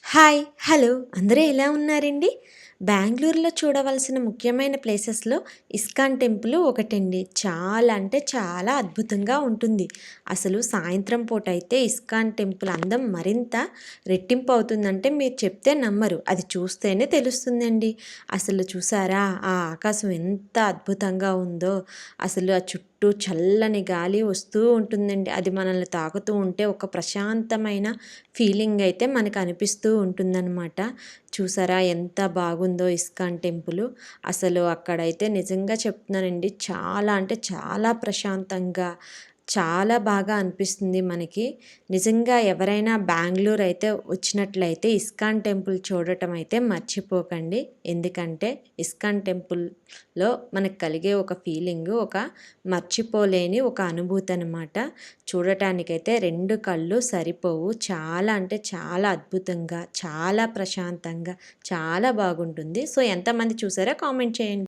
Hi! Hello! అందరూ ఎలా ఉన్నారండి? బెంగుళూరులో చూడవలసిన ముఖ్యమైన ప్లేసెస్‌లో ఇస్కాన్ టెంపుల్ ఒకటండి. చాలా అంటే చాలా అద్భుతంగా ఉంటుంది. అసలు సాయంత్రం పూటైతే ఇస్కాన్ టెంపుల్ అందం మరింత రెట్టింపు అవుతుందంటే మీరు చెప్తే నమ్మరు. అది చూస్తేనే తెలుస్తుందండి. అసలు చూసారా? ఆ ఆకాశం ఎంత అద్భుతంగా ఉందో! అసలు ఆ చుట్టూ చల్లని గాలి వస్తూ ఉంటుందండి. అది మనల్ని తాకుతూ ఉంటే ఒక ప్రశాంతమైన ఫీలింగ్ అయితే మనకు అనిపిస్తూ ఉంటుందన్నమాట. చూసారా ఎంత బాగుందో ఇస్కాన్ టెంపులు. అసలు అక్కడైతే నిజంగా చెప్తున్నానండి చాలా అంటే చాలా ప్రశాంతంగా, చాలా బాగా అనిపిస్తుంది మనకి. నిజంగా ఎవరైనా బెంగుళూరు అయితే వచ్చినట్లయితే ఇస్కాన్ టెంపుల్ చూడటం అయితే మర్చిపోకండి. ఎందుకంటే ఇస్కాన్ టెంపుల్‌లో మనకు కలిగే ఒక ఫీలింగు ఒక మర్చిపోలేని ఒక అనుభూతి అనమాట. చూడటానికైతే 2 కళ్ళు సరిపోవు. చాలా అంటే చాలా అద్భుతంగా, చాలా ప్రశాంతంగా, చాలా బాగుంటుంది. సో, ఎంతమంది చూసారో కామెంట్ చేయండి.